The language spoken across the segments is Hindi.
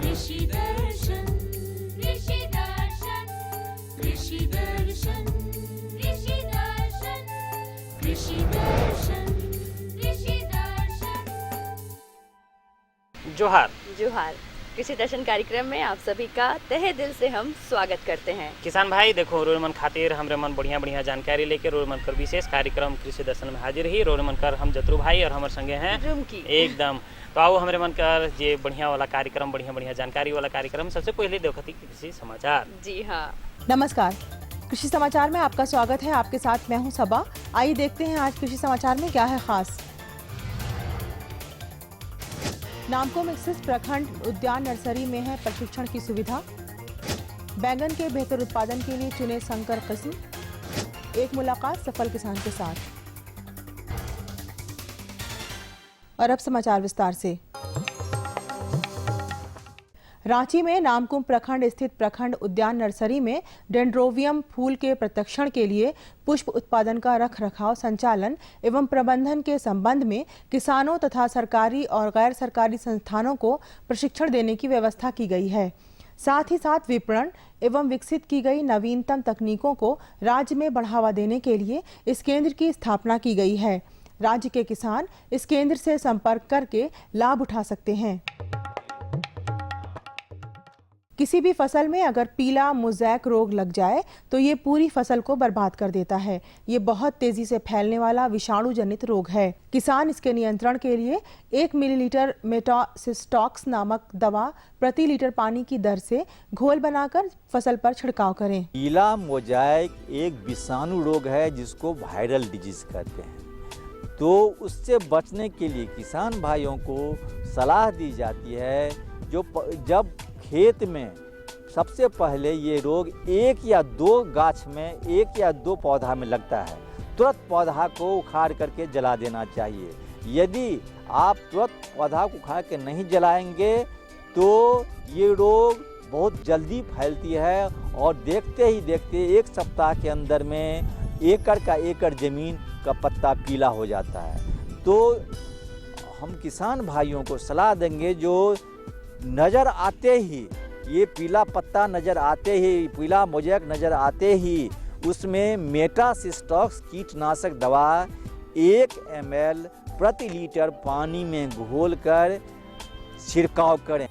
कृषि दर्शन कृषि दर्शन कृषि दर्शन कृषि दर्शन कृषि दर्शन कृषि दर्शन। जोहार जोहार। कृषि दर्शन कार्यक्रम में आप सभी का तहे दिल से हम स्वागत करते हैं। किसान भाई देखो रोड मन खातिर हमरे मन बढ़िया बढ़िया जानकारी लेके रोड मन कर विशेष कार्यक्रम कृषि दर्शन में हाजिर ही। रोड मन कर हम जतरू भाई और हमारे संगे हैं रुमकी। एकदम तो आओ हमरे मन कर जे बढ़िया वाला कार्यक्रम बढ़िया बढ़िया जानकारी वाला कार्यक्रम सबसे पहले देखती कृषि समाचार। जी हाँ, नमस्कार। कृषि समाचार में आपका स्वागत है। आपके साथ मैं हूं सबा। आइए देखते हैं आज कृषि समाचार में क्या है खास। नामकुम स्थित प्रखंड उद्यान नर्सरी में है प्रशिक्षण की सुविधा। बैंगन के बेहतर उत्पादन के लिए चुने संकर किस्म। एक मुलाकात सफल किसान के साथ। और अब समाचार विस्तार से। रांची में नामकुम प्रखंड स्थित प्रखंड उद्यान नर्सरी में डेंड्रोबियम फूल के प्रशिक्षण के लिए पुष्प उत्पादन का रखरखाव, संचालन एवं प्रबंधन के संबंध में किसानों तथा सरकारी और गैर सरकारी संस्थानों को प्रशिक्षण देने की व्यवस्था की गई है। साथ ही साथ विपणन एवं विकसित की गई नवीनतम तकनीकों को राज्य में बढ़ावा देने के लिए इस केंद्र की स्थापना की गई है। राज्य के किसान इस केंद्र से संपर्क करके लाभ उठा सकते हैं। किसी भी फसल में अगर पीला मोज़ेक रोग लग जाए तो ये पूरी फसल को बर्बाद कर देता है। ये बहुत तेजी से फैलने वाला विषाणु जनित रोग है। किसान इसके नियंत्रण के लिए 1 मिलीलीटर मेटासिस्टॉक्स नामक दवा प्रति लीटर पानी की दर से घोल बनाकर फसल पर छिड़काव करें। पीला मोज़ेक एक विषाणु रोग है जिसको वायरल डिजीज कहते हैं। तो उससे बचने के लिए किसान भाइयों को सलाह दी जाती है जब खेत में सबसे पहले ये रोग 1 या 2 गाछ में 1 या 2 पौधा में लगता है, तुरंत पौधा को उखाड़ करके जला देना चाहिए। यदि आप तुरंत पौधा को उखाड़ के नहीं जलाएंगे तो ये रोग बहुत जल्दी फैलती है और देखते ही देखते 1 सप्ताह के अंदर में एकड़ ज़मीन का पत्ता पीला हो जाता है। तो हम किसान भाइयों को सलाह देंगे जो नज़र आते ही ये पीला पत्ता नज़र आते ही, पीला मोज़ेक नज़र आते ही उसमें मेटासिस्टॉक्स कीटनाशक दवा 1 ml प्रति लीटर पानी में घोलकर छिड़काव करें।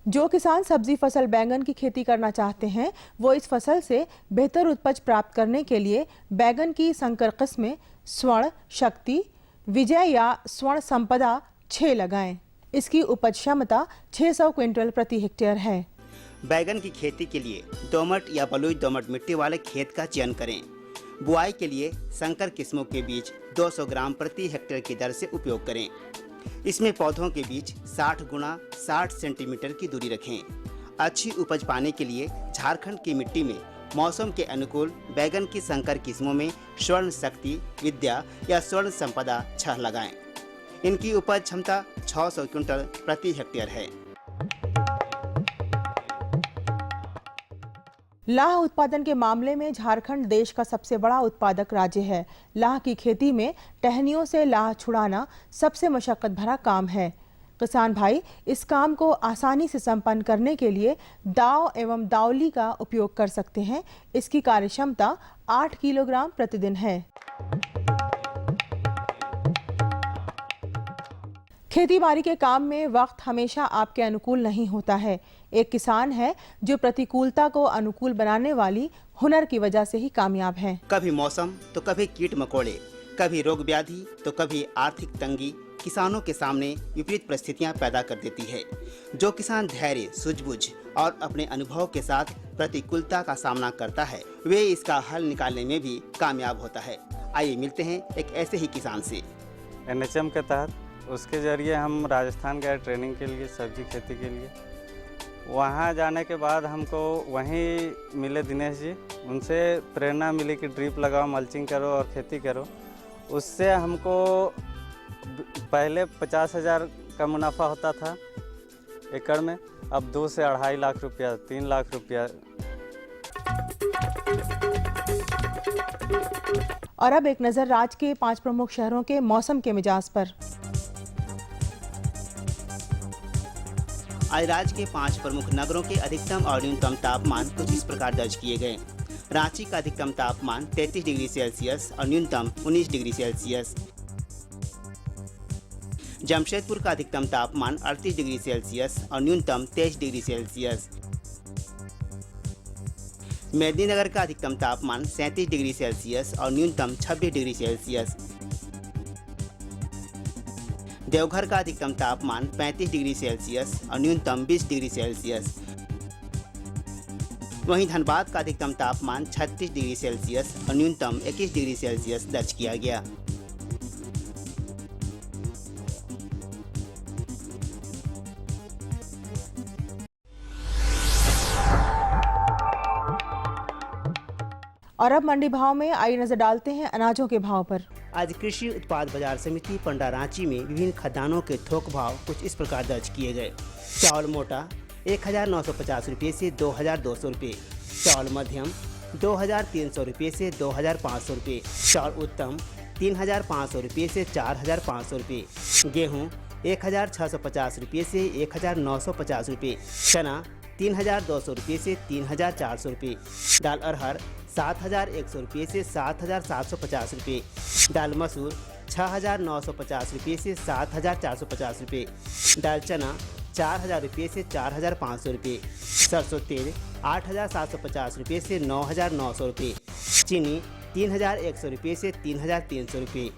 जो किसान सब्जी फसल बैंगन की खेती करना चाहते हैं वो इस फसल से बेहतर उपज प्राप्त करने के लिए बैंगन की संकर किस्में स्वर्ण शक्ति, विजय या स्वर्ण संपदा 6 लगाएं। इसकी उपज क्षमता 600 क्विंटल प्रति हेक्टेयर है। बैगन की खेती के लिए दोमट या बलुई दोमट मिट्टी वाले खेत का चयन करें। बुआई के लिए संकर किस्मों के बीज 200 ग्राम प्रति हेक्टेयर की दर से उपयोग करें। इसमें पौधों के बीच 60 गुणा 60 सेंटीमीटर की दूरी रखें। अच्छी उपज पाने के लिए झारखंड की मिट्टी में मौसम के अनुकूल बैगन की संकर किस्मों में स्वर्ण शक्ति, विद्या या स्वर्ण संपदा 6 लगाएं। इनकी उपज क्षमता 600 क्विंटल प्रति हेक्टेयर है। लाह उत्पादन के मामले में झारखंड देश का सबसे बड़ा उत्पादक राज्य है। लाह की खेती में टहनियों से लाह छुड़ाना सबसे मशक्कत भरा काम है। किसान भाई इस काम को आसानी से संपन्न करने के लिए दाव एवं दावली का उपयोग कर सकते हैं। इसकी कार्यक्षमता 8 किलोग्राम प्रतिदिन है। खेती बाड़ी के काम में वक्त हमेशा आपके अनुकूल नहीं होता है। एक किसान है जो प्रतिकूलता को अनुकूल बनाने वाली हुनर की वजह से ही कामयाब है। कभी मौसम तो कभी कीट मकोड़े, कभी रोग व्याधि तो कभी आर्थिक तंगी किसानों के सामने विपरीत परिस्थितियां पैदा कर देती है। जो किसान धैर्य, सूझबूझ और अपने अनुभव के साथ प्रतिकूलता का सामना करता है वे इसका हल निकालने में भी कामयाब होता है। आइए मिलते हैं एक ऐसे ही किसान से। NHM के तहत उसके ज़रिए हम राजस्थान गए ट्रेनिंग के लिए, सब्जी खेती के लिए। वहाँ जाने के बाद हमको वहीं मिले दिनेश जी, उनसे प्रेरणा मिली कि ड्रिप लगाओ, मल्चिंग करो और खेती करो। उससे हमको पहले 50,000 का मुनाफा होता था एकड़ में, अब 2 से 2.5 लाख रुपया, 3 लाख रुपया। और अब एक नज़र राज्य के 5 प्रमुख शहरों के मौसम के मिजाज पर। आज राज्य के 5 प्रमुख नगरों के अधिकतम और न्यूनतम तापमान कुछ इस प्रकार दर्ज किए गए। रांची का अधिकतम तापमान 33 डिग्री सेल्सियस और न्यूनतम 19 डिग्री सेल्सियस। जमशेदपुर का अधिकतम तापमान 38 डिग्री सेल्सियस और न्यूनतम 23 डिग्री सेल्सियस। मेदिनीनगर का अधिकतम तापमान 37 डिग्री सेल्सियस और न्यूनतम 26 डिग्री सेल्सियस। देवघर का अधिकतम तापमान 35 डिग्री सेल्सियस और न्यूनतम 20 डिग्री सेल्सियस। वहीं धनबाद का अधिकतम तापमान 36 डिग्री सेल्सियस और न्यूनतम 21 डिग्री सेल्सियस दर्ज किया गया। और अब मंडी भाव में आई नजर डालते हैं अनाजों के भाव पर। आज कृषि उत्पाद बाजार समिति पंडा रांची में विभिन्न खदानों के थोक भाव कुछ इस प्रकार दर्ज किए गए। चावल मोटा 1950 रुपये से 2200 रुपये, चावल मध्यम 2300 रुपये से 2500 रुपये, चावल उत्तम 3500 रुपये से 4500 रुपये, गेहूँ 1650 रुपये से 1950 रुपये, चना 3200 रुपये से 3400 रुपये, दाल अरहर 7100 रुपये से 7750 रुपये, दाल मसूर 6950 रुपये से 7450 रुपये, दाल चना 4000 रुपये से 4500 रुपये, सरसों तेल 8750 रुपये से 9900 रुपये, चीनी 3100 रुपये से 3300 रुपये,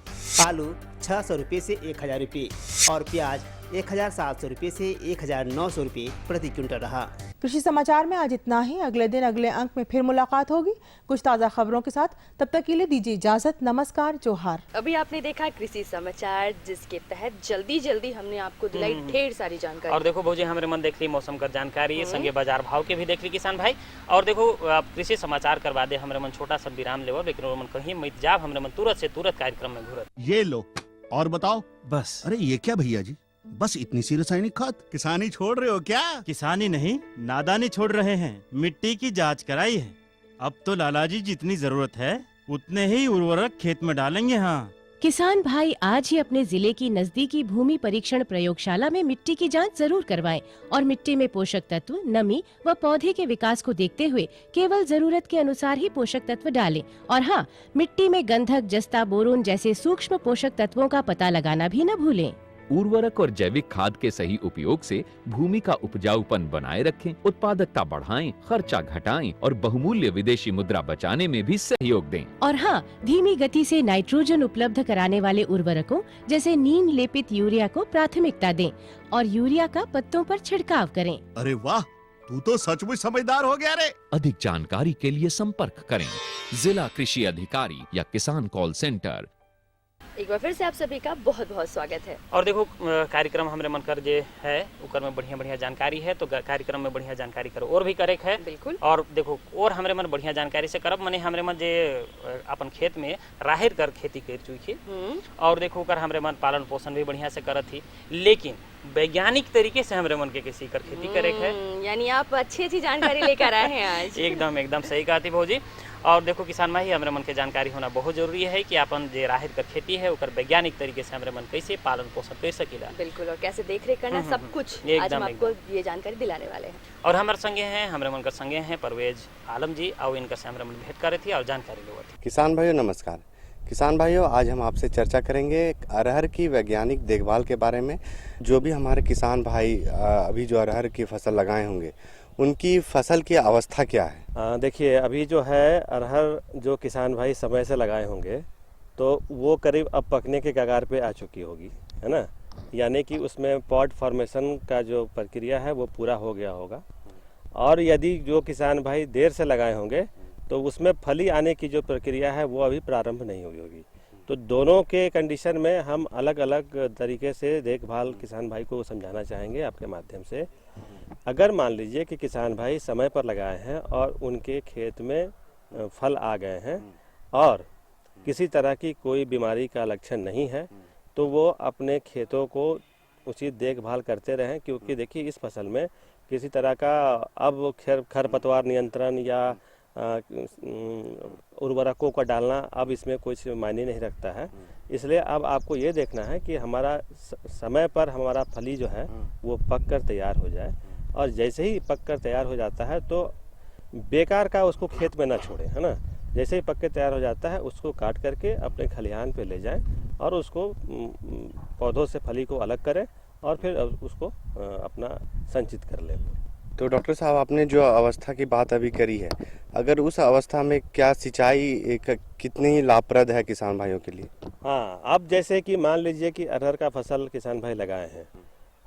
आलू 600 रुपये से 1000 रुपये और प्याज 1700 रुपये से 1900 रुपये प्रति क्विंटल रहा। कृषि समाचार में आज इतना ही। अगले दिन अगले अंक में फिर मुलाकात होगी कुछ ताज़ा खबरों के साथ। तब तक के लिए दीजिए इजाजत। नमस्कार, जोहार। अभी आपने देखा कृषि समाचार, जिसके तहत जल्दी जल्दी हमने आपको दिलाई ढेर सारी जानकारी। और देखो भौजी, हमारे मन देख ली मौसम का जानकारी, संगे बाजार भाव के भी देख ली किसान भाई। और देखो कृषि समाचार करवा दे हमारे मन छोटा सा विराम लेवो, लेकिन मन कहीं मत जाब, हमारे मन तुरंत से तुरंत कार्यक्रम में घुरत। ये लो और बताओ। बस। अरे ये क्या भैया जी, बस इतनी सी रासायनिक खाद? किसानी छोड़ रहे हो क्या? किसानी नहीं, नादानी छोड़ रहे हैं। मिट्टी की जांच कराई है। अब तो लालाजी जितनी जरूरत है उतने ही उर्वरक खेत में डालेंगे। हाँ, किसान भाई आज ही अपने जिले की नजदीकी भूमि परीक्षण प्रयोगशाला में मिट्टी की जांच जरूर करवाएं और मिट्टी में पोषक तत्व, नमी व पौधे के विकास को देखते हुए केवल जरूरत के अनुसार ही पोषक तत्व डालें। और हाँ, मिट्टी में गंधक, जस्ता, बोरोन जैसे सूक्ष्म पोषक तत्वों का पता लगाना भी न भूलें। उर्वरक और जैविक खाद के सही उपयोग से भूमि का उपजाऊपन बनाए रखें, उत्पादकता बढ़ाएं, खर्चा घटाएं और बहुमूल्य विदेशी मुद्रा बचाने में भी सहयोग दें। और हाँ, धीमी गति से नाइट्रोजन उपलब्ध कराने वाले उर्वरकों जैसे नीम लेपित यूरिया को प्राथमिकता दें और यूरिया का पत्तों पर छिड़काव करें। अरे वाह, तू तो सचमुच समझदार हो गया रे। अधिक जानकारी के लिए संपर्क करें जिला कृषि अधिकारी या किसान कॉल सेंटर। एक बार फिर से आप सभी का बहुत बहुत स्वागत है। और देखो कार्यक्रम हमरे मन कर जे है उकर में बढ़िया बढ़िया जानकारी है, तो कार्यक्रम में बढ़िया जानकारी करो और भी करे है। बिल्कुल। और देखो और हमरे मन बढ़िया जानकारी से करब, मने हमरे मन जे अपन खेत में राहेर कर खेती कर चुकी और देखो कर हमरे मन पालन पोषण भी बढ़िया से करत थी, लेकिन वैज्ञानिक तरीके से हमरे मन के किसी कर खेती करे है। यानी आप अच्छी जानकारी लेकर आए हैं आज। एकदम सही कहती भौजी। और देखो किसान भाई, हमरे मन के जानकारी होना बहुत जरूरी है कि अपन जे राहेर कर खेती है उकर वैज्ञानिक तरीके से हमरे मन कैसे पालन पोषण कर सकेला। बिल्कुल, और कैसे देख रेख करना, सब कुछ आज हम आपको ये जानकारी दिलाने वाले हैं। और हमारे संगे हैं हमरे मन कर संगे हैं परवेज आलम जी, और इनका से हमरे मन भेंट करे थी और जानकारी लेवत थी। किसान भाइयों नमस्कार। किसान भाइयों, आज हम आपसे चर्चा करेंगे अरहर की वैज्ञानिक देखभाल के बारे में। जो भी हमारे किसान भाई अभी जो अरहर की फसल लगाए होंगे, उनकी फसल की अवस्था क्या है? देखिए, अभी जो है अरहर जो किसान भाई समय से लगाए होंगे तो वो करीब अब पकने के कगार पे आ चुकी होगी, है ना। यानी कि उसमें पॉड फॉर्मेशन का जो प्रक्रिया है वो पूरा हो गया होगा। और यदि जो किसान भाई देर से लगाए होंगे तो उसमें फली आने की जो प्रक्रिया है वो अभी प्रारंभ नहीं हुई होगी। तो दोनों के कंडीशन में हम अलग अलग तरीके से देखभाल किसान भाई को समझाना चाहेंगे आपके माध्यम से। अगर मान लीजिए कि किसान भाई समय पर लगाए हैं और उनके खेत में फल आ गए हैं और किसी तरह की कोई बीमारी का लक्षण नहीं है, तो वो अपने खेतों को उचित देखभाल करते रहें। क्योंकि देखिए, इस फसल में किसी तरह का अब खरपतवार नियंत्रण या उर्वरकों का डालना अब इसमें कुछ मायने नहीं रखता है। इसलिए अब आपको ये देखना है कि हमारा समय पर हमारा फली जो है वो पक कर तैयार हो जाए, और जैसे ही पक कर तैयार हो जाता है तो बेकार का उसको खेत में ना छोड़ें, है ना। जैसे ही पक के तैयार हो जाता है उसको काट करके अपने खलिहान पे ले जाएं और उसको पौधों से फली को अलग करें और फिर उसको अपना संचित कर लें। तो डॉक्टर साहब, आपने जो अवस्था की बात अभी करी है, अगर उस अवस्था में क्या सिंचाई कितनी लाभप्रद है किसान भाइयों के लिए? हाँ, अब जैसे कि मान लीजिए कि अरहर का फसल किसान भाई लगाए हैं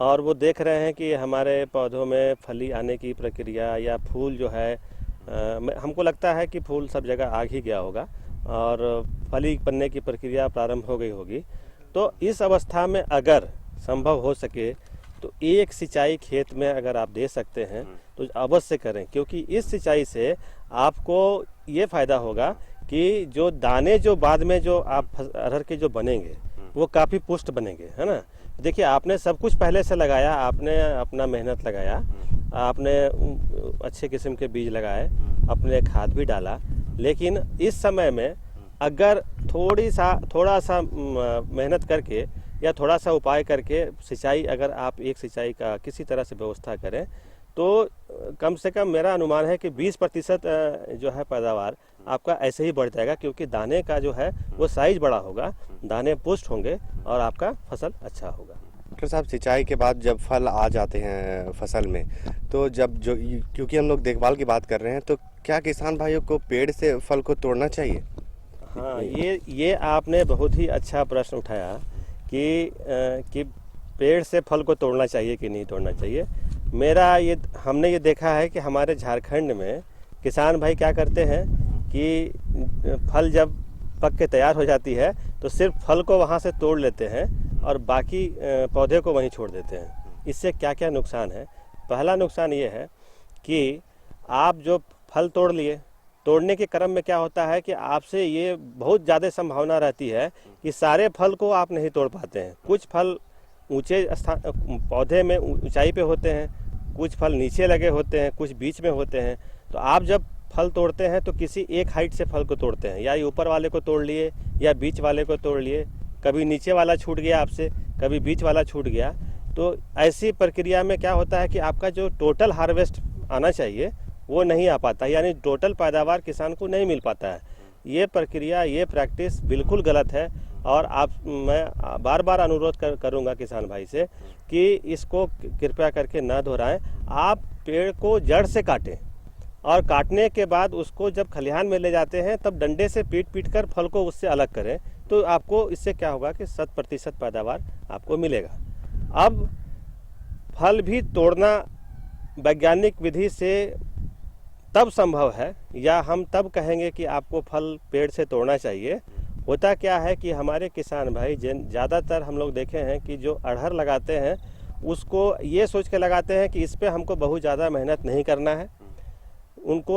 और वो देख रहे हैं कि हमारे पौधों में फली आने की प्रक्रिया या फूल जो है, हमको लगता है कि फूल सब जगह आ ही गया होगा और फली बनने की प्रक्रिया प्रारंभ हो गई होगी। तो इस अवस्था में अगर संभव हो सके तो एक सिंचाई खेत में अगर आप दे सकते हैं तो अवश्य करें, क्योंकि इस सिंचाई से आपको ये फ़ायदा होगा कि जो दाने जो बाद में जो आप अरहर के जो बनेंगे वो काफ़ी पुष्ट बनेंगे, है ना। देखिए, आपने सब कुछ पहले से लगाया, आपने अपना मेहनत लगाया, आपने अच्छे किस्म के बीज लगाए, अपने खाद भी डाला, लेकिन इस समय में अगर थोड़ा सा मेहनत करके या थोड़ा सा उपाय करके सिंचाई, अगर आप एक सिंचाई का किसी तरह से व्यवस्था करें तो कम से कम मेरा अनुमान है कि 20% जो है पैदावार आपका ऐसे ही बढ़ जाएगा, क्योंकि दाने का जो है वो साइज बड़ा होगा, दाने पुष्ट होंगे और आपका फसल अच्छा होगा। डॉक्टर साहब, सिंचाई के बाद जब फल आ जाते हैं फसल में, तो क्योंकि हम लोग देखभाल की बात कर रहे हैं, तो क्या किसान भाइयों को पेड़ से फल को तोड़ना चाहिए? हाँ, ये आपने बहुत ही अच्छा प्रश्न उठाया कि पेड़ से फल को तोड़ना चाहिए कि नहीं तोड़ना चाहिए। हमने ये देखा है कि हमारे झारखंड में किसान भाई क्या करते हैं कि फल जब पक के तैयार हो जाती है तो सिर्फ फल को वहाँ से तोड़ लेते हैं और बाकी पौधे को वहीं छोड़ देते हैं। इससे क्या क्या नुकसान है? पहला नुकसान ये है कि आप जो फल तोड़ लिए, तोड़ने के क्रम में क्या होता है कि आपसे ये बहुत ज़्यादा संभावना रहती है कि सारे फल को आप नहीं तोड़ पाते हैं। कुछ फल ऊंचे पौधे में ऊंचाई पे होते हैं, कुछ फल नीचे लगे होते हैं, कुछ बीच में होते हैं। तो आप जब फल तोड़ते हैं तो किसी एक हाइट से फल को तोड़ते हैं, या ये ऊपर वाले को तोड़ लिए या बीच वाले को तोड़ लिए, कभी नीचे वाला छूट गया आपसे, कभी बीच वाला छूट गया। तो ऐसी प्रक्रिया में क्या होता है कि आपका जो टोटल हार्वेस्ट आना चाहिए वो नहीं आ पाता, यानी टोटल पैदावार किसान को नहीं मिल पाता है। ये प्रक्रिया, ये प्रैक्टिस बिल्कुल गलत है और मैं बार बार अनुरोध करूंगा किसान भाई से कि इसको कृपया करके ना दोहराएं। आप पेड़ को जड़ से काटें और काटने के बाद उसको जब खलिहान में ले जाते हैं तब डंडे से पीट कर फल को उससे अलग करें, तो आपको इससे क्या होगा कि 100% पैदावार आपको मिलेगा। अब फल भी तोड़ना वैज्ञानिक विधि से तब संभव है, या हम तब कहेंगे कि आपको फल पेड़ से तोड़ना चाहिए। होता क्या है कि हमारे किसान भाई ज़्यादातर हम लोग देखे हैं कि जो अरहर लगाते हैं उसको ये सोच के लगाते हैं कि इस पे हमको बहुत ज़्यादा मेहनत नहीं करना है। उनको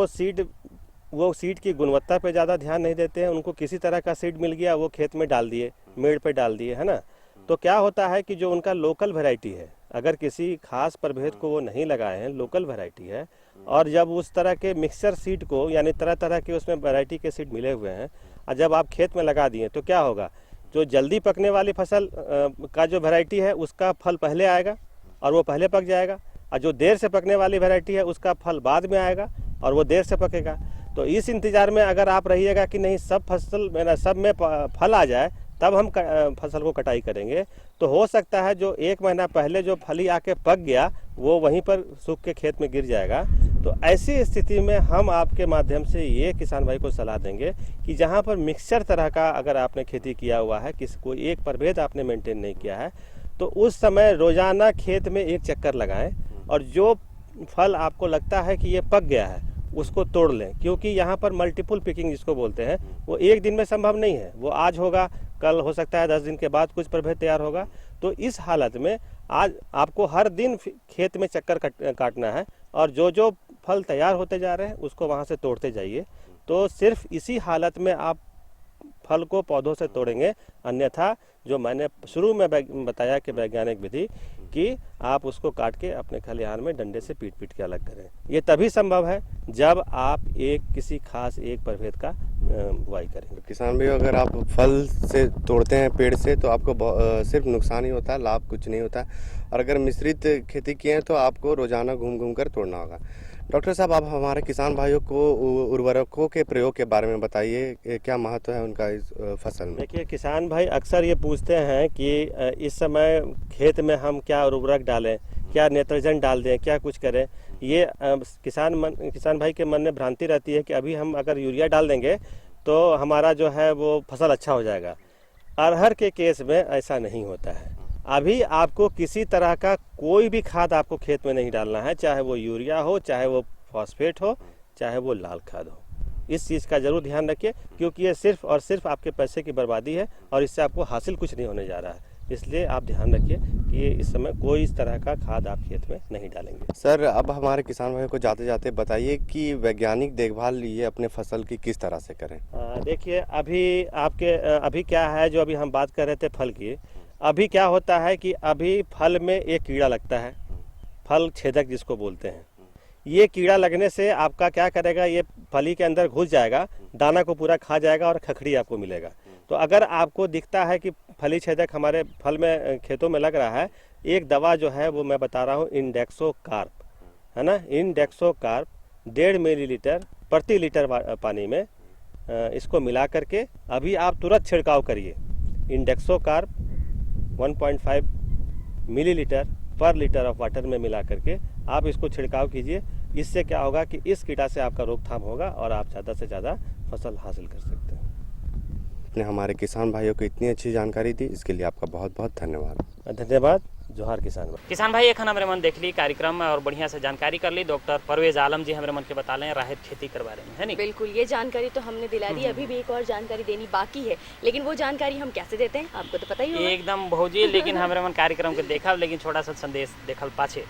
वो सीड की गुणवत्ता पे ज़्यादा ध्यान नहीं देते हैं। उनको किसी तरह का सीड मिल गया वो खेत में डाल दिए, मेड़ पे डाल दिए, है ना। तो क्या होता है कि जो उनका लोकल वैरायटी है, अगर किसी खास प्रभेद को वो नहीं लगाए हैं, लोकल वैरायटी है, और जब उस तरह के मिक्सचर सीड को, यानी तरह तरह के उसमें वैरायटी के सीड मिले हुए हैं, और जब आप खेत में लगा दिए तो क्या होगा, जो जल्दी पकने वाली फसल का जो वैरायटी है उसका फल पहले आएगा और वो पहले पक जाएगा, और जो देर से पकने वाली वैरायटी है उसका फल बाद में आएगा और वो देर से पकेगा। तो इस इंतज़ार में अगर आप रहिएगा कि नहीं सब में फल आ जाए तब हम फसल को कटाई करेंगे, तो हो सकता है जो 1 महीना पहले जो फली आके पक गया वो वहीं पर सूख के खेत में गिर जाएगा। तो ऐसी स्थिति में हम आपके माध्यम से ये किसान भाई को सलाह देंगे कि जहाँ पर मिक्सचर तरह का अगर आपने खेती किया हुआ है, कोई एक प्रभेद आपने मेंटेन नहीं किया है, तो उस समय रोजाना खेत में एक चक्कर लगाएं और जो फल आपको लगता है कि ये पक गया है उसको तोड़ लें, क्योंकि यहाँ पर मल्टीपल पिकिंग जिसको बोलते हैं वो एक दिन में संभव नहीं है। वो आज होगा, कल हो सकता है 10 दिन के बाद कुछ प्रभेद तैयार होगा। तो इस हालत में आज आपको हर दिन खेत में चक्कर काटना है और जो फल तैयार होते जा रहे हैं उसको वहाँ से तोड़ते जाइए। तो सिर्फ इसी हालत में आप फल को पौधों से तोड़ेंगे, अन्यथा जो मैंने शुरू में बताया कि वैज्ञानिक विधि कि आप उसको काट के अपने खलिहान में डंडे से पीट पीट के अलग करें। ये तभी संभव है जब आप किसी खास एक प्रभेद का बुआई करेंगे। किसान भाई, अगर आप फल से तोड़ते हैं पेड़ से तो आपको सिर्फ नुकसान ही होता है, लाभ कुछ नहीं होता। और अगर मिश्रित खेती किए हैं तो आपको रोजाना घूम घूम कर तोड़ना होगा। डॉक्टर साहब, आप हमारे किसान भाइयों को उर्वरकों के प्रयोग के बारे में बताइए, क्या महत्व है उनका इस फसल में? देखिए, किसान भाई अक्सर ये पूछते हैं कि इस समय खेत में हम क्या उर्वरक डालें, क्या नाइट्रोजन डाल दें, क्या कुछ करें। ये किसान भाई के मन में भ्रांति रहती है कि अभी हम अगर यूरिया डाल देंगे तो हमारा जो है वो फसल अच्छा हो जाएगा। अरहर के केस में ऐसा नहीं होता है। अभी आपको किसी तरह का कोई भी खाद आपको खेत में नहीं डालना है, चाहे वो यूरिया हो, चाहे वो फॉस्फेट हो, चाहे वो लाल खाद हो। इस चीज़ का जरूर ध्यान रखिए, क्योंकि ये सिर्फ और सिर्फ आपके पैसे की बर्बादी है और इससे आपको हासिल कुछ नहीं होने जा रहा है। इसलिए आप ध्यान रखिए कि इस समय कोई इस तरह का खाद आप खेत में नहीं डालेंगे। सर, अब हमारे किसान भाइयों को जाते जाते बताइए कि वैज्ञानिक देखभाल ये अपने फसल की किस तरह से करें? देखिए, अभी क्या है, जो अभी हम बात कर रहे थे फल की, अभी क्या होता है कि अभी फल में एक कीड़ा लगता है, फल छेदक जिसको बोलते हैं। ये कीड़ा लगने से आपका क्या करेगा, ये फली के अंदर घुस जाएगा, दाना को पूरा खा जाएगा और खखड़ी आपको मिलेगा। तो अगर आपको दिखता है कि फली छेदक हमारे फल में खेतों में लग रहा है, एक दवा जो है वो मैं बता रहा हूँ, इंडेक्सोकार्प, है ना। इंडेक्सोकार्प 1.5 मिलीलीटर प्रति लीटर पानी में इसको मिला करके अभी आप तुरंत छिड़काव करिए। इंडेक्सोकार्प 1.5 मिलीलीटर पर लीटर ऑफ वाटर में मिला करके आप इसको छिड़काव कीजिए। इससे क्या होगा कि इस कीड़ा से आपका रोकथाम होगा और आप ज़्यादा से ज़्यादा फसल हासिल कर सकते हैं। आपने हमारे किसान भाइयों को इतनी अच्छी जानकारी दी, इसके लिए आपका बहुत बहुत धन्यवाद। धन्यवाद। जोहार किसान भाई, एखन हमारे मन देख ली कार्यक्रम में और बढ़िया से जानकारी कर ली। डॉक्टर परवेज आलम जी हमारे मन के बता लें राहत खेती के बारे में, है नहीं? बिल्कुल, ये जानकारी तो हमने दिला दी, अभी भी एक और जानकारी देनी बाकी है, लेकिन वो जानकारी हम कैसे देते हैं आपको तो पता ही होगा। एकदम भौजी, लेकिन हमारे मन कार्यक्रम के देखा, लेकिन छोटा सा संदेश देखल पाछे।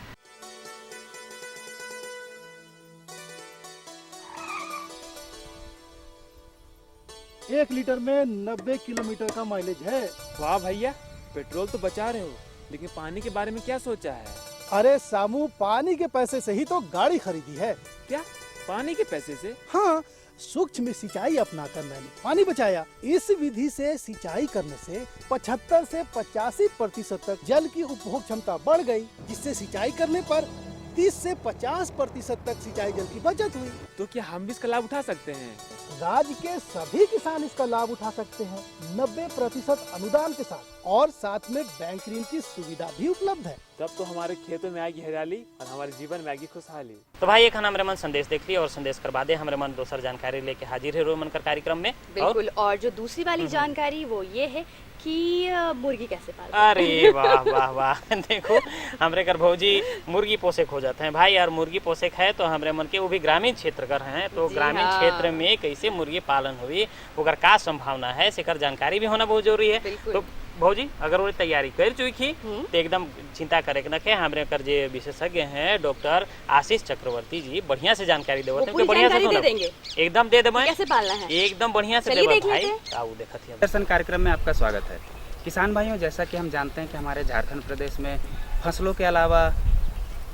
एक लीटर में 90 किलोमीटर का माइलेज है। वाह भैया, पेट्रोल तो बचा रहे हो, लेकिन पानी के बारे में क्या सोचा है? अरे सामू, पानी के पैसे से ही तो गाड़ी खरीदी है। क्या पानी के पैसे से? हाँ, सूक्ष्म सिंचाई अपनाकर मैंने पानी बचाया। इस विधि से सिंचाई करने से 75 से 85% तक जल की उपभोग क्षमता बढ़ गई, जिससे सिंचाई करने पर 30 से 50% तक सिंचाई जल की बचत हुई। तो क्या हम भी इसका लाभ उठा सकते हैं? राज्य के सभी किसान इसका लाभ उठा सकते हैं 90% अनुदान के साथ, और साथ में बैंक ऋण की सुविधा भी उपलब्ध है। तब तो हमारे खेतों में आएगी हरियाली और हमारे जीवन में आएगी खुशहाली। तो भाई, एक हमारे मन संदेश देख ली और संदेश कर बादे हमारे मन दूसर जानकारी लेके हाजिर है रोमन कर कार्यक्रम में। बिल्कुल, और जो दूसरी वाली जानकारी वो ये है कि मुर्गी कैसे पालते हैं। अरे वाह वाह वाह, देखो हमारे घर भौजी मुर्गी पोसे हो जाते हैं भाई। यार मुर्गी पोसे है तो हमारे मन के वो भी ग्रामीण क्षेत्र कर हैं, तो ग्रामीण क्षेत्र में कैसे मुर्गी पालन हुई, ओकर का संभावना है, सेकर जानकारी भी होना बहुत जरूरी है। तो भौजी, अगर वो तैयारी कर चुकी तो एकदम चिंता करे न के हमारे कर जे विशेषज्ञ हैं डॉक्टर आशीष चक्रवर्ती जी बढ़िया से जानकारी देवत हैं। बढ़िया से दे देंगे, एकदम दे देबे, कैसे पालना है एकदम बढ़िया से देबे भाई। आओ देखत है दर्शन कार्यक्रम में आपका स्वागत है। किसान भाइयों, जैसा कि हम जानते हैं कि हमारे झारखंड प्रदेश में फसलों के अलावा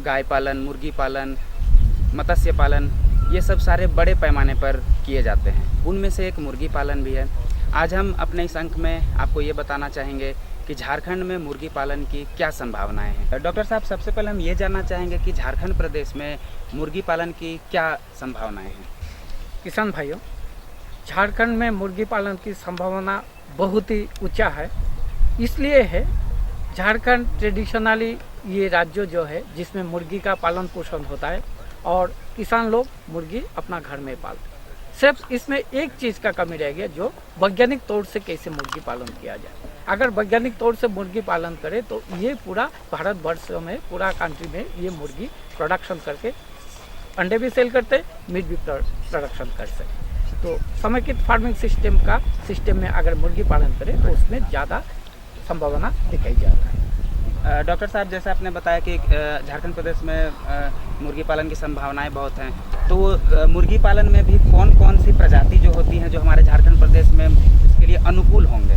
गाय पालन, मुर्गी पालन, मत्स्य पालन, ये सब सारे बड़े पैमाने पर किए जाते हैं। उनमें से एक मुर्गी पालन भी है। आज हम अपने इस अंक में आपको ये बताना चाहेंगे कि झारखंड में मुर्गी पालन की क्या संभावनाएं हैं। डॉक्टर साहब, सबसे पहले हम ये जानना चाहेंगे कि झारखंड प्रदेश में मुर्गी पालन की क्या संभावनाएं हैं। किसान भाइयों, झारखंड में मुर्गी पालन की संभावना बहुत ही ऊंचा है। इसलिए है, झारखंड ट्रेडिशनली ये राज्य जो है जिसमें मुर्गी का पालन पोषण होता है और किसान लोग मुर्गी अपना घर में पालते हैं। सिर्फ इसमें एक चीज़ का कमी रह गया, जो वैज्ञानिक तौर से कैसे मुर्गी पालन किया जाए। अगर वैज्ञानिक तौर से मुर्गी पालन करें तो ये पूरा भारतवर्ष में, पूरा कंट्री में ये मुर्गी प्रोडक्शन करके अंडे भी सेल करते, मीट भी प्रोडक्शन कर सकते। तो समेकित फार्मिंग सिस्टम में अगर मुर्गी पालन करें तो उसमें ज़्यादा संभावना दिखाई जा रहा है। डॉक्टर साहब, जैसा आपने बताया कि झारखंड प्रदेश में मुर्गी पालन की संभावनाएं बहुत हैं, तो मुर्गी पालन में भी कौन कौन सी प्रजाति जो होती हैं जो हमारे झारखंड प्रदेश में प्रदेश के लिए अनुकूल होंगे?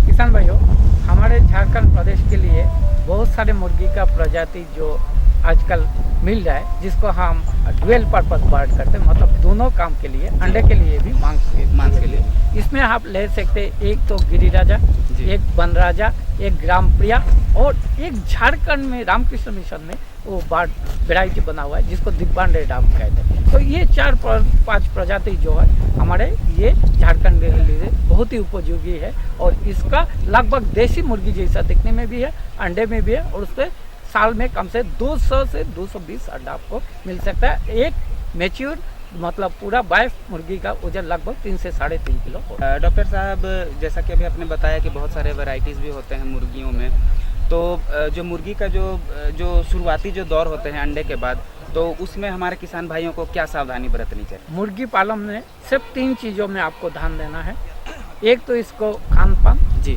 किसान भाइयों, हमारे झारखंड प्रदेश के लिए बहुत सारे मुर्गी का प्रजाति जो आजकल मिल रहा है, जिसको हम डुअल पर्पस बर्ड करते हैं, मतलब दोनों काम के लिए, अंडे के लिए भी मांस के लिए। इसमें आप ले सकते हैं एक तो गिरिराजा, एक बनराजा, एक ग्राम प्रिया और एक झारखंड में रामकृष्ण मिशन में वो बर्ड वेराइटी बना हुआ है जिसको दिब्बान रेड आम कहते हैं। तो ये 4-5 प्रजाति जो है हमारे ये झारखंड के लिए बहुत ही उपयोगी है और इसका लगभग देसी मुर्गी जैसा दिखने में भी है, अंडे में भी है और उससे साल में कम से 200 से 220 अंडा आपको मिल सकता है। एक मैच्योर मतलब पूरा 22 मुर्गी का वजन लगभग 3 से 3.5 किलो होता है। डॉक्टर साहब, जैसा कि अभी आपने बताया कि बहुत सारे वैरायटीज़ भी होते हैं मुर्गियों में, तो जो मुर्गी का जो शुरुआती जो दौर होते हैं अंडे के बाद, तो उसमें हमारे किसान भाइयों को क्या सावधानी बरतनी चाहिए? मुर्गी पालन में सिर्फ 3 चीज़ों में आपको ध्यान देना है। एक तो इसको खान पान जी,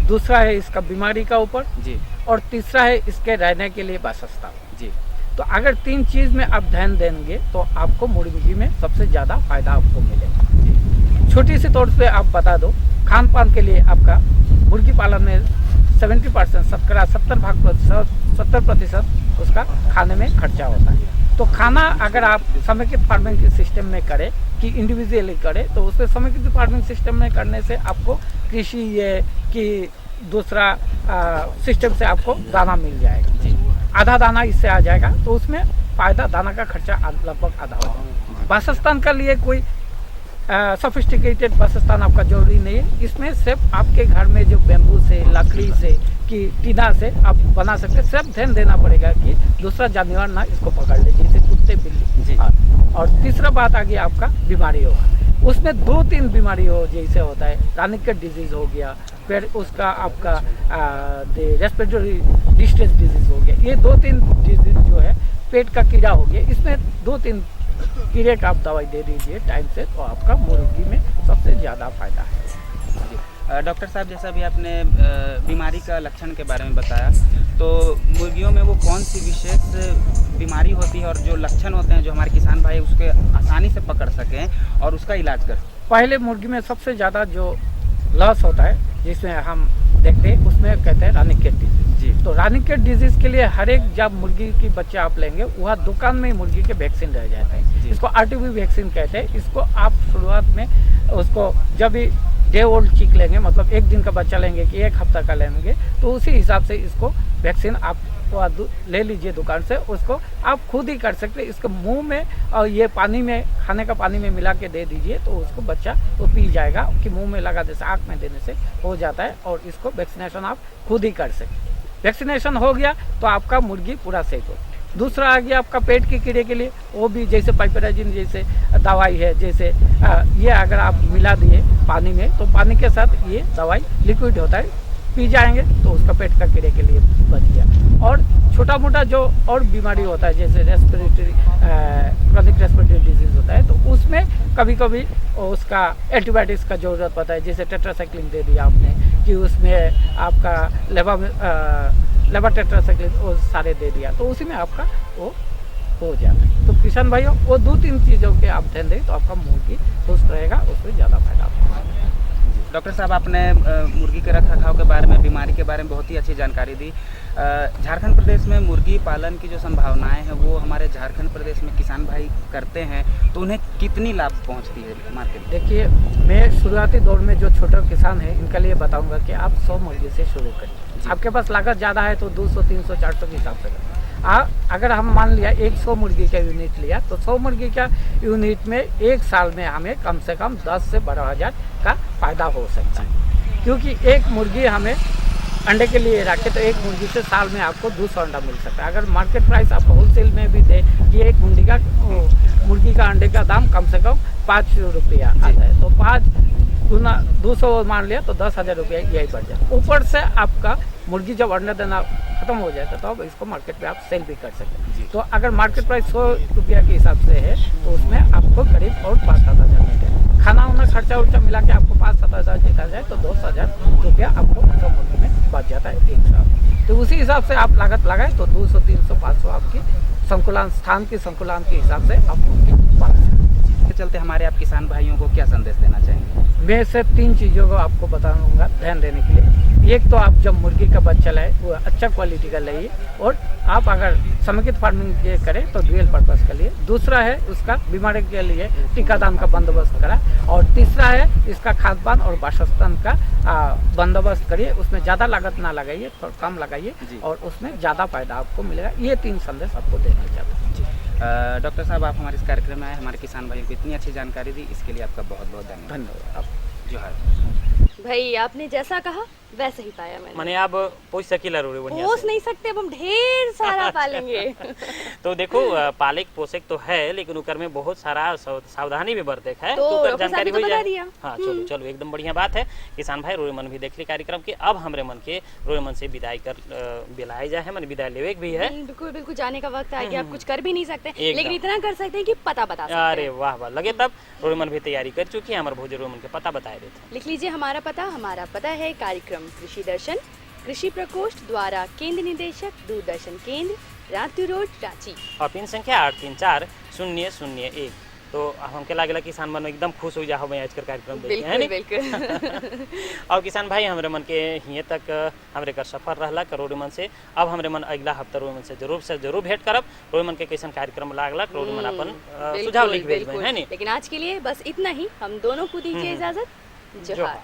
दूसरा है इसका बीमारी का ऊपर जी, और तीसरा है इसके रहने के लिए वासस्थान जी। तो अगर 3 चीज़ में आप ध्यान देंगे तो आपको मुर्गी में सबसे ज़्यादा फायदा आपको मिलेगा। छोटी सी तौर पे आप बता दो, खान पान के लिए आपका मुर्गी पालन में 70% 70% उसका खाने में खर्चा होता है। तो खाना अगर आप समेकित फार्मिंग के सिस्टम में करें कि इंडिविजुअली करें, तो उससे समेकित फार्मिंग सिस्टम में करने से आपको कृषि ये कि दूसरा सिस्टम से आपको दाना मिल जाएगा, आधा दाना इससे आ जाएगा, तो उसमें फायदा दाना का खर्चा लगभग आधा होगा। वासस्थान का लिए कोई सोफिस्टिकेटेड वासस्थान आपका जरूरी नहीं है। इसमें सिर्फ आपके घर में जो बेम्बू से, लकड़ी से कि टीना से आप बना सकते हैं। सिर्फ ध्यान देना पड़ेगा कि दूसरा जानवर ना इसको पकड़ ले, जैसे कुत्ते बिल्ली। और तीसरा बात आ गया आपका बीमारी होगा, उसमें 2-3 बीमारी हो, जैसे होता है रानीखेत डिजीज हो गया, फिर उसका आपका रेस्पिरेटरी डिस्ट्रेस डिजीज हो गया। ये 2-3 डिजीज जो है पेट का कीड़ा हो गया, इसमें 2-3 कीड़े का आप दवाई दे दीजिए टाइम से, तो आपका मुर्गी में सबसे ज़्यादा फायदा है। डॉक्टर साहब, जैसा भी आपने बीमारी का लक्षण के बारे में बताया, तो मुर्गियों में वो कौन सी विशेष बीमारी होती है और जो लक्षण होते हैं जो हमारे किसान भाई उसके आसानी से पकड़ सकें और उसका इलाज कर सकें? पहले मुर्गी में सबसे ज़्यादा जो लॉस होता है जिसमें हम देखते हैं, उसमें कहते हैं रानीखेत डिजीज जी। तो रानीखेत डिजीज के लिए हर एक जब मुर्गी की बच्चा आप लेंगे, वहाँ दुकान में मुर्गी के वैक्सीन रह जाते हैं, इसको RTV वैक्सीन कहते हैं। इसको आप शुरुआत में उसको जब भी डे ओल्ड चीक लेंगे, मतलब 1 दिन का बच्चा लेंगे कि 1 हफ्ता का लेंगे, तो उसी हिसाब से इसको वैक्सीन आप ले लीजिए दुकान से। उसको आप खुद ही कर सकते हैं, इसको मुंह में और ये पानी में, खाने का पानी में मिला के दे दीजिए, तो उसको बच्चा वो पी जाएगा कि मुंह में लगा देने से, आँख में देने से हो जाता है। और इसको वैक्सीनेशन आप खुद ही कर सकते। वैक्सीनेशन हो गया तो आपका मुर्गी पूरा सेफ हो। दूसरा आ गया आपका पेट के कीड़े के लिए, वो भी जैसे पाइपराजिन जैसे दवाई है, जैसे ये अगर आप मिला दिए पानी में, तो पानी के साथ ये दवाई लिक्विड होता है, पी जाएंगे तो उसका पेट का कीड़े के लिए बच गया। और छोटा मोटा जो और बीमारी होता है, जैसे रेस्पिरेटरी क्रॉनिक रेस्पिरेटरी डिजीज होता है, तो उसमें कभी कभी उसका एंटीबायोटिक्स का ज़रूरत पड़ता है। जैसे टेट्रासाइक्लिन दे दिया आपने कि उसमें आपका लेबा टेट्रासाइक्लिन वो सारे दे दिया, तो उसी में आपका वो हो जाता है। तो किसान भाइयों, वो 2-3 चीज़ों के आप ध्यान दें तो आपका मुर्गी स्वस्थ रहेगा, उसमें ज़्यादा फायदा होगा। डॉक्टर साहब, आपने मुर्गी के रख रखाव के बारे में, बीमारी के बारे में बहुत ही अच्छी जानकारी दी। झारखंड प्रदेश में मुर्गी पालन की जो संभावनाएं हैं वो हमारे झारखंड प्रदेश में किसान भाई करते हैं, तो उन्हें कितनी लाभ पहुंचती है मार्केट? देखिए, मैं शुरुआती दौर में जो छोटे किसान हैं इनके लिए बताऊंगा कि आप 100 मुर्गी से शुरू करिए। आपके पास लागत ज़्यादा है तो 200, 300, 400 के हिसाब से करें। अगर हम मान लिया 100 मुर्गी का यूनिट लिया, तो 100 मुर्गी का यूनिट में 1 साल में हमें कम से कम 10 से 12,000 का फायदा हो सकता है। क्योंकि एक मुर्गी हमें अंडे के लिए रखे तो एक मुर्गी से साल में आपको 200 अंडा मिल सकता है। अगर मार्केट प्राइस आप होलसेल में भी दे कि एक मुर्गी का अंडे का दाम कम से कम 5 रुपया आता है, तो 5 गुना 200 मान लिया तो 10,000 रुपया यही बढ़ जाए। ऊपर से आपका मुर्गी जब अंडा देना खत्म हो जाता है तो अब इसको मार्केट पे आप सेल भी कर सकते हैं। तो अगर मार्केट प्राइस 100 रुपया के हिसाब से है तो उसमें आपको करीब और 5-7 हज़ार मिलेगा। खाना वाना खर्चा उर्चा मिला के आपको 5-7 हज़ार देखा जाए तो 10,000 रुपया आपको मुर्गी में बच जाता है एक साल। तो उसी हिसाब से आप लागत लगाए तो 200, 300, 500 आपकी संकुलन स्थान की संकुलन के हिसाब से आप मुर्गी पाल सकते हैं। इसके चलते हमारे आप किसान भाइयों को क्या संदेश देना चाहेंगे? मैं से 3 चीज़ों को आपको बताऊंगा ध्यान देने के लिए। एक तो आप जब मुर्गी का बच्चा लाए वो अच्छा क्वालिटी का लाइए, और आप अगर समेकित फार्मिंग के करें तो ड्यूअल पर्पस के लिए। दूसरा है उसका बीमारी के लिए टीकादान का बंदोबस्त करा, और तीसरा है इसका खाद पान और वासस्थान का बंदोबस्त करिए। उसमें ज़्यादा लागत ना लगाइए, थोड़ा कम लगाइए और उसमें ज़्यादा फायदा आपको मिलेगा। ये 3 संदेश आपको देना चाहता हूँ। डॉक्टर साहब, आप हमारे इस कार्यक्रम में आए, हमारे किसान भाइयों को इतनी अच्छी जानकारी दी, इसके लिए आपका बहुत बहुत धन्यवाद। आप जोहार। भाई आपने जैसा कहा वैसे ही पाया मैंने। आप पोस सकीला रोड़े बढ़िया पोस से। नहीं सकते, अब हम ढेर सारा पालेंगे। तो देखो पालक पोषक तो है, लेकिन उकर में बहुत सारा सावधानी भी बरते है, तो ओकर डॉक्टर साहब ने तो बता दिया। हाँ चलो चलो, एकदम बढ़िया बात है। किसान भाई रोए मन भी देख ली कार्यक्रम के। अब हमरे मन के रोए मन से विदाई कर बिलाए जाए, मन विदाई लेवे भी है। बिल्कुल बिल्कुल, जाने का वक्त आ गया। आप कुछ कर भी नहीं सकते, एकदम। लेकिन इतना कर सकते हैं कि पता बता सकते हैं। अरे वाह वाह, लगे तब रोए मन भी तैयारी कर चुकी है। हमारे भोजन रोए मन के पता बताए देते। लिख लीजिए हमारा पता है कार्यक्रम कृषि दर्शन, कृषि प्रकोष्ठ द्वारा केंद्र निदेशक, दूरदर्शन केंद्र, रातू रोड, रांची। और पिन संख्या 834001। तो हमके लागेला किसान मन एकदम खुश हो जा हो आज कर कार्यक्रम देख के, है नी? बिल्कुल। और किसान भाई हमरे मन के हिये तक हमरे कर सफर रहला करोड़ मन से। अब हमरे मन अगला हफ्ता रोड मन से जरूर भेंट करब। रोड मन के कैसन कार्यक्रम लागला रोड मन अपन सुझाव लिख भेजबे, है नी? लेकिन आज के लिए बस इतना ही। हम दोनों को दीजिए इजाजत। जोहार।